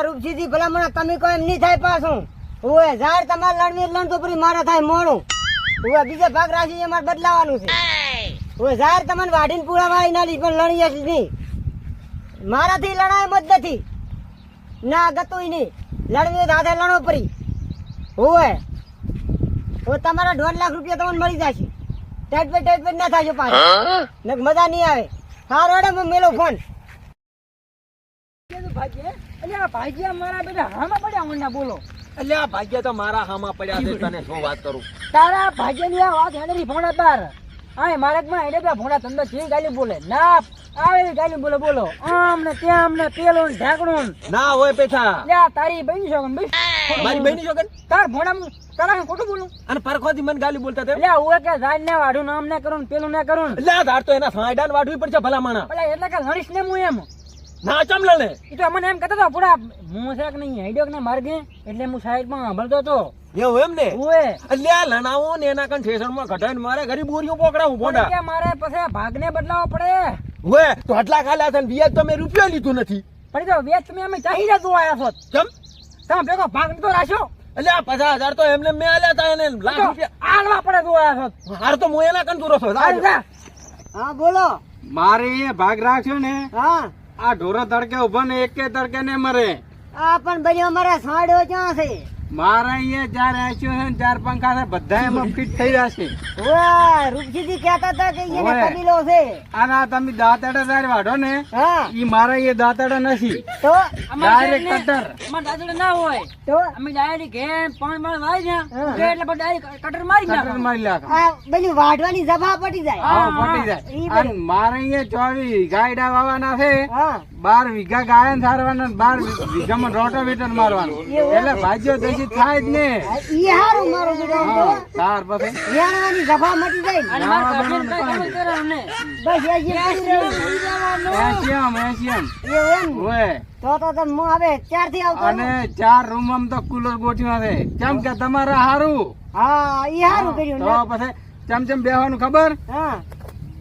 રૂપસીથી ભલામણ તમે કોઈ એમ નહીં થાય પાછું ઓય ઝાડ તમારે લણવી લણ તો પછી મારા થાય મોડું ઓય બીજા ભાગ રાશી અમારે બદલાવાનું છે ઓય ઝાડ તમને વાઢીને પૂરા વાળી ના લી પણ લણી જશે નહીં મારાથી લણાય મત નથી ના ગતુંય નહીં લણવી દાદા લણો પડી ઓય ઓ તમારા 1.5 લાખ રૂપિયા તમને મળી જશે ટાઈટ પર ના થાજો પાછું ને મજા નહીં આવે હારો એડે મેલો ફોન ભાગ્યા મારા બેટા હામાં પડ્યા ઊંડા બોલો એટલે આ ભાગ્ય તો મારા હામાં પડ્યા છે તને શું વાત કરું તારા ભાગ્યની આ વાત હેડરી ભોણા તાર આ મારકમાં હેડે પે ભોણા તમને જે ગાલી બોલે ના આવે ગાલી બોલે બોલો આમ ને તેમ ને પેલું ને ઢાકણું ના હોય પેઠા લ્યા તારી બહેની છોકન બસ મારી બહેની છોકન તાર ભોણા તારા ખોટું બોલું અને પરખોથી મને ગાલી બોલતા તે લ્યા ઓએ કે જાન ને વાઢું નામ ને કરું ને પેલું ને કરું એટલે આ ધાર તો એના સાયડાન વાઢવી પડશે ભલા માણા પેલા એટલે કે લડીશ ને હું એમ ના ચમલે ને એ તો મને એમ કહેતો હતો પૂરા હું છે કે નહીં હેડ્યો કે ને માર્ગે એટલે હું સાઈડમાં સાંભળતો હતો એવું એમ ને ઓએ એટલે આ લણાવો ને એના કન ઠેસણમાં ઘટાઈને મારે ઘરી બોરીઓ પોકડાવું ભોંડા કે મારે પછી ભાગને બદલાવો પડે હોય તો આટલા ખાલા છે ને વ્યાજ તો મેં રૂપિયા લીધું નથી પણ તો વેચ તમે અમે ચાહીને દો આયા છો કેમ તમે ભેગો ભાગ તો રાખ્યો એટલે આ 50,000 તો એમને મેં આલ્યા હતા એને લાખ રૂપિયા આલવા પડે દો આયા છો હાર તો હું એના કન દૂરો છું હા બોલો મારે એ ભાગ રાખ્યો ને હા આ ઢોરો તડકે ઉભો ને એક તડકે ને મરે આ પણ ભાઈ અમારા સાડો ક્યાં છે મારા અહીંયા 4 એસ્યો છે ને 4 પંખા છે બધા એમાં ફિટ થઈ રહ્યા છે ઓય રૂપસીથી કહેતા હતા કે એને ઓય. કબીલો છે આ તમે દાંતડા તારે વાઢો ને હા ઈ મારા એ દાંતડા નથી તો ડાયરેક્ટ કટર અમાર દાદા ના હોય તો અમે ડાયરેક્ટ ઘેર પાણી માર વાઈ હા. ગયા એટલે પછી ડાયરેક્ટ કટર મારી કટર નાખો મારી લાખ આ પેલી વાઢવાની જભા પડી જાય હા હા, પટી ઈ જાય અને મારે અહીંયા 24 ગાયડા વાવાના છે હા 12 વીઘા ગાયન સારવાના 12 વીઘામાં રોટાવેટર મારવાનું એટલે ભાજ્યો દેશી થાય જ ને ઈ હારું મારું બેટા આમ તો. તાર પછી વેણવાની જભા મટી જાય ને. અને માર કાઢીને કઈ કામ કરવાનું ને બસ એ જે પડી રહ્યું. એશિયમ એવું એમ ને? ઓય તો હું હવે 4 થી આવતો અને 4 રૂમ માં તો કુલર ગોઠવ્યા છે કેમ કે તમારે હારું હા ઈ હારું કર્યું તો ને. પછી ચમચમ બેહવાનું ખબર હા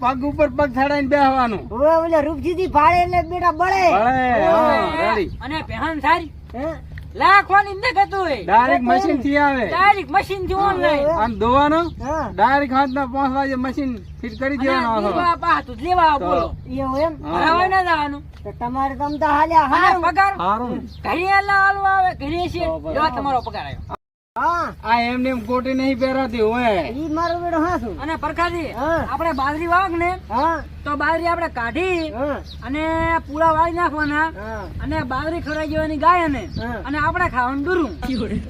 પગ ઉપર પગ ચડાઈને બેહવાનું હવે ઓલે રૂપજીથી ફાળે એટલે બેટા બળે ભલે હા રેડી અને પહેન સારી હે? લાખવાની ને ગતું હોય ડાયરેક્ટ મશીન થી આવે ડાયરેક્ટ મશીન થી ઓનલાઈન આમ ધોવાનો હા ડાયરેક્ટ હાથના 5 વાગે મશીન ફિટ કરી દેવાનો હતો પાતું લેવા આવો બોલો એવું એમ ભરાવાય ના જવાનું તો તમારે તમ તો હાલ્યા અને હારું પગાર હારું ઘરે આલા હાલવા આવે ઘરે છે જો તમારો પગાર આવ્યો હા આ એમને એમ કોટી નહીં પહેરાતી હોય ઈ મારું બેડો હા શું અને પરખાજી હા. આપણે બાજરી વાગ ને હા તો બાજરી આપણે કાઢી હા અને પૂરા વાળી નાખવાના હા અને બાજરી ખવડાવી દેવાની ગાય ને હા. અને આપણે ખાવાનું ડુરું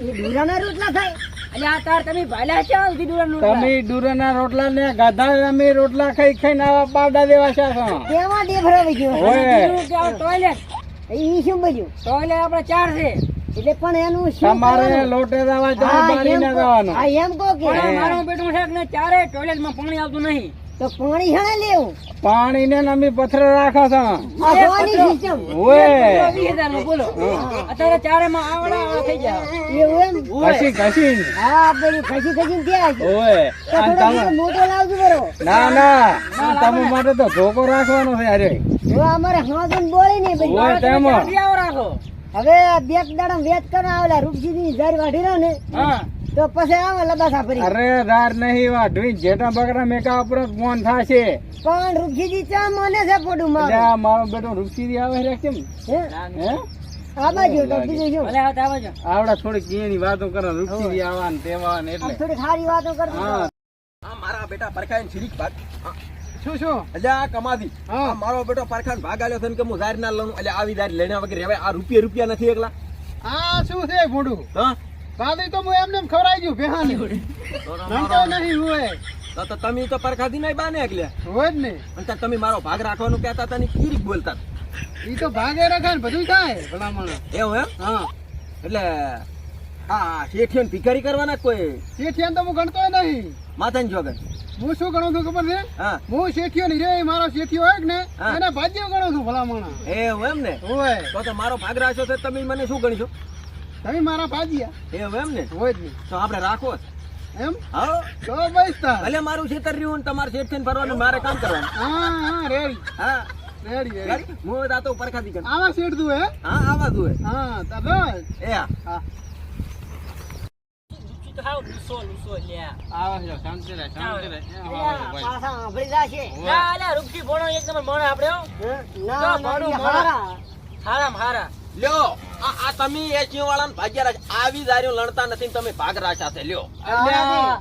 એ ડુરાના રોટલા થાય એટલે આ તાર તમે ભાલ્યા છે સુધી ડુરાનું તમે ડુરાના રોટલા ને ગાધા અમે રોટલા ખાઈ ખાઈને આવા પાડા દેવા છે કેવા ડેભરાવી ગયો ઓય ટોયલેટ ઈ શું બન્યું ટોયલેટ આપણે 4 છે એટલે પણ એનું શું તમારે કરવાનું? લોટે જવા હા, જવા બારી એમ ના કહો. જવાનું હા, એમ કહો કે પણ મારું બેટું છે ને 4 ટોયલેટ માં પાણી આવતું નહીં તો પાણી હણે લેવું પાણી ને અમે પથ્થર રાખો છો આ જોવાની સિસ્ટમ ઓય 20,000 નું બોલો અત્યારે 4 માં આવડા થઈ જાય એવું એમ ઘસી ઘસી હા પેલું ખસી ખસીને ત્યાં છે. ઓય તો અને થોડો તમે બીજો મોટો લાવજો બરો ના ના તમે માટે તો ધોકો રાખવાનો છે અરે હવે અમારે હાથું બોલે નહીં ભાઈ ઓય તેમાં ત્યાંથી આવો રાખો હવે બે દાડા વેચ કરવા આવેલા રૂપજી જર વાઢી રહ્યો ને હા તો પછી આવે લબાસા ફરી અરે દાર નહીં વાઢવી જેટા બકરા મેકા ઉપર ફોન થાશે પણ રૂપજી ચા મને છે પોડું એટલે માં આ મારો બેટો રૂપસી આવે રે કેમ હે હે આ બાજુ તો બીજું શું ભલે આવતા આવજો આવડા થોડીક ઘીની વાતો કરે રૂપસી આવા ને તેવા ને આમ એટલે થોડી સારી વાતો કરતો હા આ મારા બેટા પરખાઈને છીરીક ભાગ શું શું એટલે આ કમાદી હા. આ મારો બેટો પરખાઈને ભાગ આલ્યો છે ને કે હું ઝાર ના લઉં એટલે આવી ઝાર લેણા વગર હવે આ રૂપિયા નથી એકલા આ શું છે ભોડું હા દાદી તો હું એમને એમ ખવડાવી દઉં બેહાને નમતો નહીં હોય તો તમે તો પરખાથી નહીં બાને એકલ્યા હોય જ ને અને ત્યાં તમે મારો ભાગ રાખવાનું કહેતા હતા ને કીરીક બોલતા ઈ તો ભાગે રખાય ને બધું થાય ભલામણ એવું એમ હા એટલે હા શેઠિયોને ભિખારી કરવાના કોઈ શેઠિયાને તો હું ગણતો નહીં માથાની જોગર હું શું ગણું છું ખબર છે હા હું શેઠિયો નહીં રે મારો શેઠિયો હોય કે ને હા. એના ભાગ્ય ગણું છું ભલામણ એવું એમ ને હોય તો મારો ભાગ રાખ્યો છે તમે મને શું ગણીશો તમે મારા ભાજિયા એવું એમ ને હોય જ નહીં તો આપણે રાખો જ. એમ હા તો બસ તાર ભલે મારું ખેતર રહ્યું ને તમારે શેઠ થઈને ફરવાનું મારે કામ કરવાનું હા હા રેડી હા રેડી રેડી ગાડી હું દાતો પરખાતી કર આવા શેઠ તું હે હા આવા દુએ હા તને એ હા તો હાવ લૂસો લ્યા આવા છે શાંતિ રહે અલ્યા, પાછા સાંભળી જાશે. ના અલ્યા રૂપથી ભણો એક નંબર ભણો આપણે હો. ના, તો ના, ભણો, એ ભણો. હારા. હારામાં હારા લ્યો આ તમે એચી વાળાને ભાગ્યા રાખ આવી દારીઓ લણતા નથી ને તમે ભાગ રાખ્યા છે લ્યો અલ્યા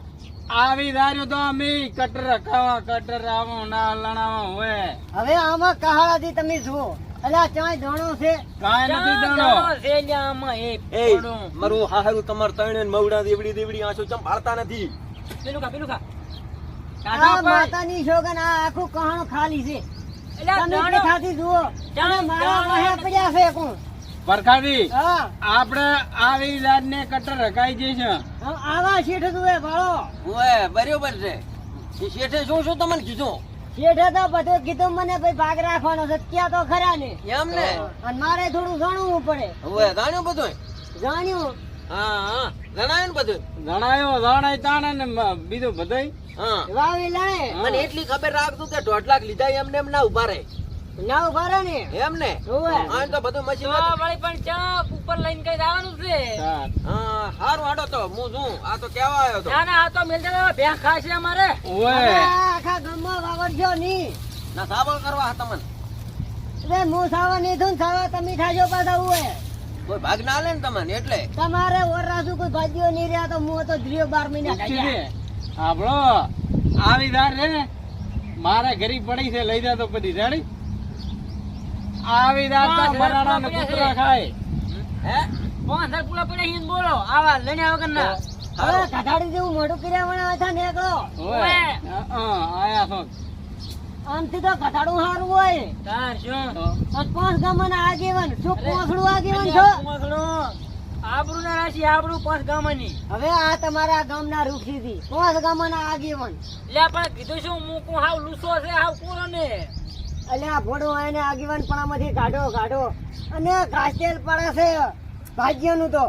આવી દાર્યો તો અમે કટર ખાવા કટર આવો ના લણાવા હોય હવે આમાં કહાડાથી તમે જુઓ અલ્યા ચાય ધોણો છે કાંઈ નથી ચાર જાણો જણો છે લ્યા આમાં એક એ ભણો. મારું હારું તમાર તણે ને મવડા દેવડી આંસુ ચમ પાડતા નથી પેલું ખા આ કાઢો ભાઈ. માતાની શોગન આ આખું કહાણું ખાલી છે અલ્યા તમે જાણો. દેખાતી જુઓ જાણો, અને મારા જાણો. વાહે પડ્યા છે કોણ પરખાદી હા આપણે આવી દાર ને કટર રખાઈ જઈશે આવા શેઠ જુએ ભાળો ઓય બરોબર છે એ શેઠે શું તમને કીધું શેઠે તો બધું કીધું મને ભાઈ ભાગ રાખવાનો છે ક્યાં તો ખરા ને એમ ને અને મારે થોડું જાણવું પડે ઓય જાણ્યું બધું જાણ્યું હા જણાયું ને બધું જણાય તાણે ને બીજું બધાય હા વાવી લણે મને એટલી ખબર રાખતું કે 1.5 લાખ લીધા એમને એમ ના ઉભા રહે ના ઉભા રહો ને એમ ને હોવે. આ તો બધું મશીન તો વળી પણ ચા ઉપર લઈને કઈ જવાનું છે હા હારું હાડો તો હું શું આ તો કેવા આવ્યો તો ના ના આ તો મેલતા ભેંસ ખાશે અમારે હવે ઓય આખા ગામમાં વાવરજો ની ના સાબળ કરવા હતા તમને એટલે હું સાવા નહીં થયું ને સાવા તમે થાજો પાછા હોય કોઈ ભાગ ના લે ને તમને એટલે તમારે વરરાસુ કોઈ ભાજીઓ નહીં રહ્યા તો હું તો ધ્રિયો 12 મહિના કાઢ્યા. આપણો આવી દાર રે મારે ઘરી પડી છે લઈ જા તો પછી રેડી આવી દાર તો હા, બરાડા ને પડ્યા કૂતરા છે. ખાય હે 5,000 પૂરા પડ્યા હિંદ બોલો આવા લણ્યા વગર ના હવે કઢાડી જેવું મોઢું કર્યા વણા હતા ને એકલો ઓય આયા છો આમથી તો કઢાડું સારું હોય તાર શું અને 5 ગામના આગેવાન શું પોસડું આગેવાન છો આબરૂ ના રાશિ આબરૂ 5 ગામની હવે આ તમારા ગામના રૂખીથી 5 ગામના આગેવાન લે પણ કીધું શું મૂકું હાવ લૂસો છે હાવ કોરો ને અલ્યા ભોડો એને આગેવાન પણામાંથી કાઢો અને કાસ્ટેલ પડે છે ભાગ્યનું તો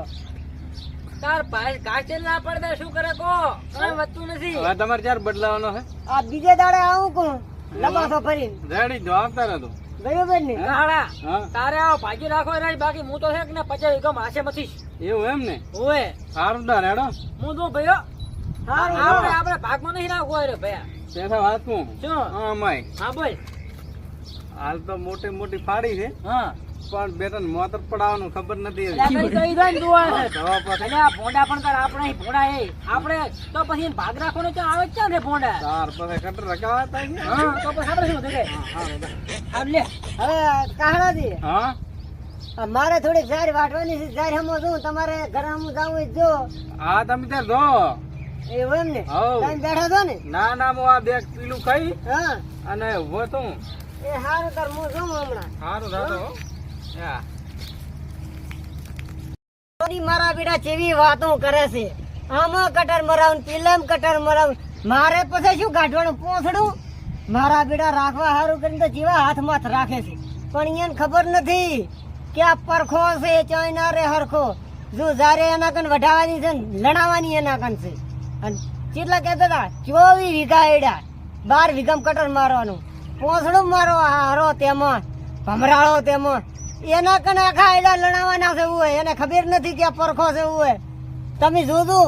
તાર ભાઈ કાચેલ ના પડતા શું કરે કો કઈ વધતું નથી હવે તમારે ચાર બદલાવાનો છે આ બીજે દાડે આવું કોણ લબાસો ફરીને રેડી જો આવતા રહેતો બરોબર ને કાળા હા તારે આવો ભાજી રાખો રે બાકી હું તો છે કે ને 50 વીઘા માસે મથી એવું એમ ને ઓએ સારું તા રેડો હું તો ભયો હારું આપણે આપણે ભાગમાં નહીં રાખવો રે ભયા પેસા વાત નું શું હા માય હા બોલ હાલ તો મોટી મોટી ફાડી છે હા પણ બે ત્રણ મોતર પડાવવાનું ખબર નથી એટલે કઈ કઈ દોન દુઆ છે દવા પાસે એટલે આ ભોંડા પણ તાર આપણે અહીં ભોંડા એ આપણે તો પછી ભાગ રાખવાનો ક્યાં આવે ક્યાં છે ભોંડા તાર પાસે કટર રખાવાતા છે હા તો પછી આપણે શું દેખે આમ લે હવે કાહડાજી હા મારે થોડીક ઝાર વાટવાની છે ઝાર હમો છું તમારે ઘરે હમું જાવું હોય તો જો હા તમે ત્યાં જો એવું એમ ને હઉ. તમે બેઠા છો ને ના ના હું આ બે પીલું ખાઈ હા અને ઉભો છું એ સારું તાર હું જોઉં હમણાં સારું થતો હા ઓરી મારા બેટા જેવી વાતો કરે છે આમાં કટર મરાવું પેલામ કટર મરાવું મારે પછી શું કાઢવાનું પોસડું મારા બેટા રાખવા સારું કરીને તો જેવા હાથમાં જ રાખે છે પણ એને ખબર નથી કે આ પરખો છે ચાઇના રે હરખો જો જારે એના કન વઢાવાની છે ને લણાવાની એના કન છે અને કેટલા કહેતા હતા 24 વીઘા એડા 12 વીઘામાં કટર મારવાનું પોસડું મારો હારો તેમાં ભમરાળો તેમાં એના કને આખા એડા લણાવાના છે એવું હોય એને ખબર નથી કે આ પરખો છે એવું હોય તમે જોજો